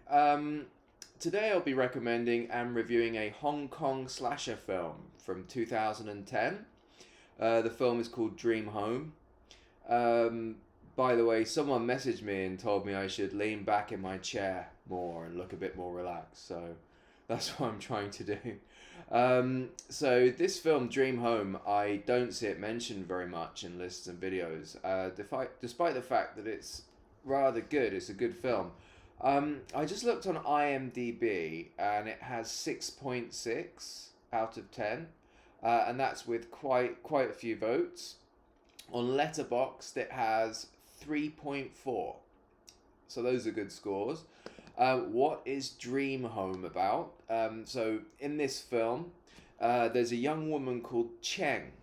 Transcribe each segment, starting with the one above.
Um, Today I'll be recommending and reviewing a Hong Kong slasher film from 2010. The film is called Dream Home. Um, by the way, someone messaged me and told me I should lean back in my chair more and look a bit more relaxed. So that's what I'm trying to do. So this film, Dream Home, I don't see it mentioned very much in lists and videos. Despite the fact that it's rather good, it's a good film. I just looked on IMDb and it has 6.6 out of 10, and that's with quite a few votes. On Letterboxd, it has 3.4. So those are good scores. What is Dream Home about? So in this film, there's a young woman called Cheng,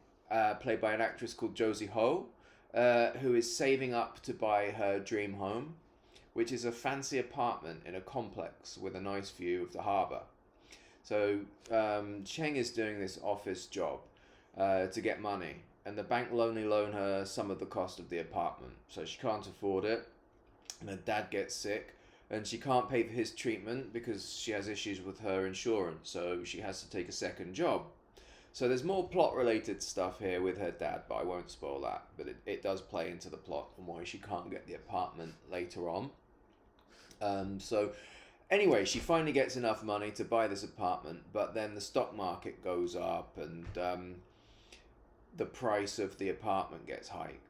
played by an actress called Josie Ho, who is saving up to buy her dream home, which is a fancy apartment in a complex with a nice view of the harbour. So Cheng is doing this office job to get money, and the bank will only loan her some of the cost of the apartment, so she can't afford it. And her dad gets sick, and she can't pay for his treatment because she has issues with her insurance, so she has to take a second job. So there's more plot related stuff here with her dad, but I won't spoil that. But it does play into the plot and why she can't get the apartment later on. So anyway, she finally gets enough money to buy this apartment, but then the stock market goes up and the price of the apartment gets hiked.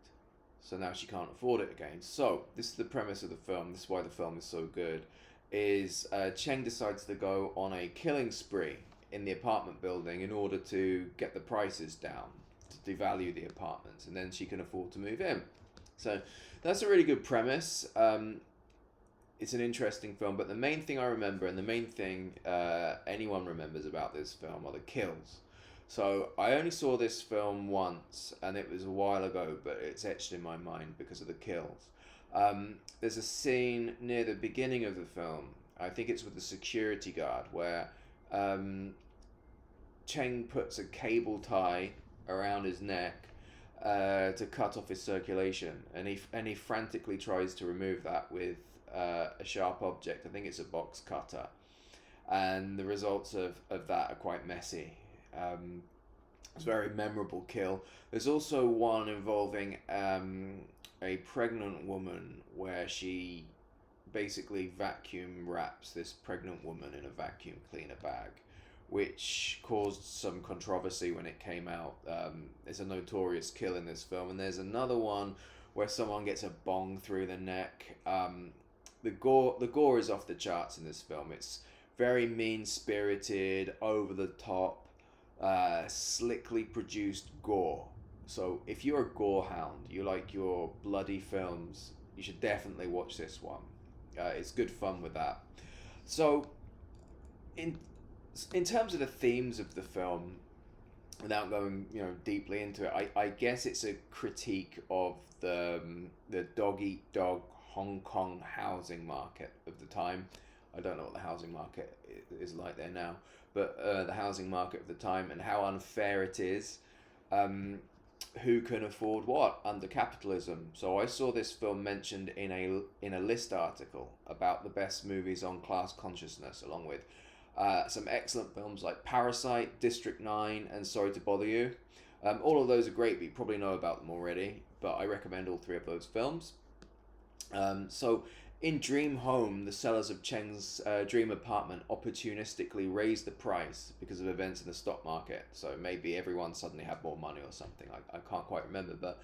So now she can't afford it again. So this is the premise of the film. This is why the film is so good. Is Cheng decides to go on a killing spree in the apartment building in order to get the prices down, to devalue the apartments, and then she can afford to move in. So that's a really good premise. It's an interesting film, but the main thing I remember and the main thing anyone remembers about this film are the kills. So I only saw this film once, and it was a while ago, but it's etched in my mind because of the kills. There's a scene near the beginning of the film. I think it's with the security guard where Cheng puts a cable tie around his neck to cut off his circulation, and he frantically tries to remove that with a sharp object. I think it's a box cutter, and the results of that are quite messy. It's a very memorable kill. There's also one involving a pregnant woman where she basically vacuum wraps this pregnant woman in a vacuum cleaner bag, which caused some controversy when it came out. It's a notorious kill in this film, and there's another one where someone gets a bong through the neck. The gore is off the charts in this film. It's very mean spirited, over the top, slickly produced gore. So if you're a gore hound, you like your bloody films, you should definitely watch this one. It's good fun with that. So in in terms of the themes of the film, without going deeply into it, I guess it's a critique of the dog eat dog Hong Kong housing market of the time. I don't know what the housing market is like there now, but the housing market of the time and how unfair it is. Who can afford what under capitalism? So I saw this film mentioned in a list article about the best movies on class consciousness, along with some excellent films like Parasite, District 9, and Sorry to Bother You. All of those are great, but you probably know about them already, but I recommend all three of those films. So in Dream Home, the sellers of Cheng's dream apartment opportunistically raised the price because of events in the stock market. So maybe everyone suddenly had more money or something. I can't quite remember, but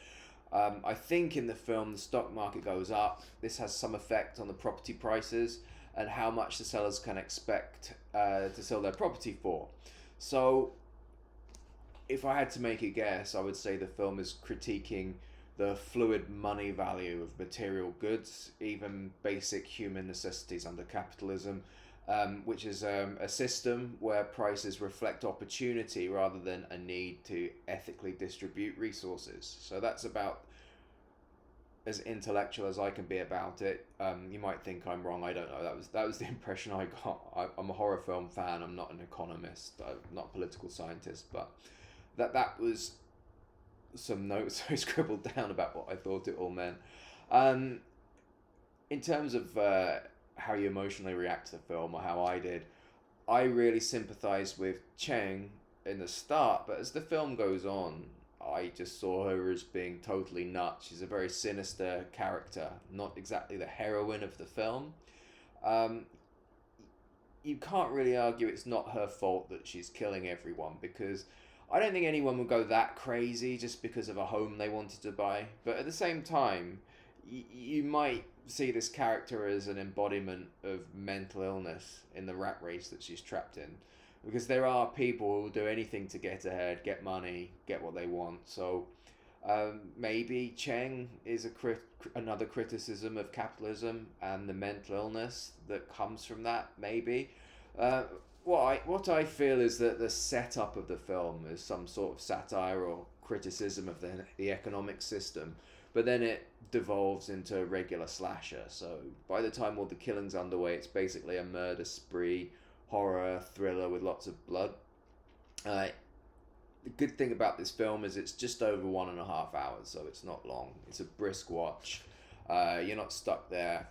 I think in the film the stock market goes up. This has some effect on the property prices and how much the sellers can expect to sell their property for. So if I had to make a guess, I would say the film is critiquing the fluid money value of material goods, even basic human necessities under capitalism, which is a system where prices reflect opportunity rather than a need to ethically distribute resources. So that's about as intellectual as I can be about it. You might think I'm wrong. I don't know. That was the impression I got. I'm a horror film fan. I'm not an economist. I'm not a political scientist, but that was some notes I scribbled down about what I thought it all meant. In terms of how you emotionally react to the film, or how I did. I really sympathized with Cheng in the start, but as the film goes on, I just saw her as being totally nuts. She's a very sinister character, not exactly the heroine of the film. Um, you can't really argue it's not her fault that she's killing everyone, because I don't think anyone would go that crazy just because of a home they wanted to buy. But at the same time, you might see this character as an embodiment of mental illness in the rat race that she's trapped in. Because there are people who will do anything to get ahead, get money, get what they want. So maybe Cheng is another criticism of capitalism and the mental illness that comes from that. Maybe uh, what I feel is that the setup of the film is some sort of satire or criticism of the economic system, but then it devolves into a regular slasher. So by the time all the killings underway, it's basically a murder spree, horror thriller with lots of blood. Uh, the good thing about this film is it's just over 1.5 hours, so it's not long. It's a brisk watch. You're not stuck there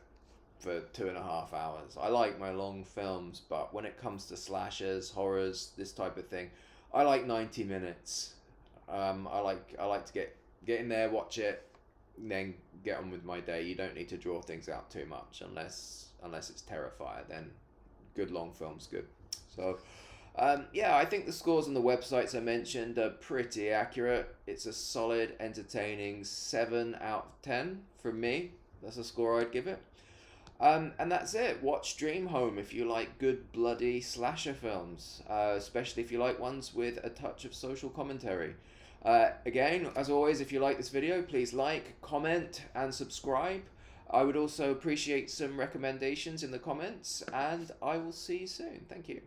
for 2.5 hours. I like my long films, but when it comes to slashers, horrors, this type of thing, I like 90 minutes. I like to get in there, watch it, and then get on with my day. You don't need to draw things out too much unless it's Terrifier. Then good long film's good. So yeah, I think the scores on the websites I mentioned are pretty accurate. It's a solid, entertaining 7 out of 10 from me. That's a score I'd give it. And that's it. Watch Dream Home if you like good, bloody slasher films, especially if you like ones with a touch of social commentary. Again, as always, if you like this video, please like, comment, and subscribe. I would also appreciate some recommendations in the comments, and I will see you soon. Thank you.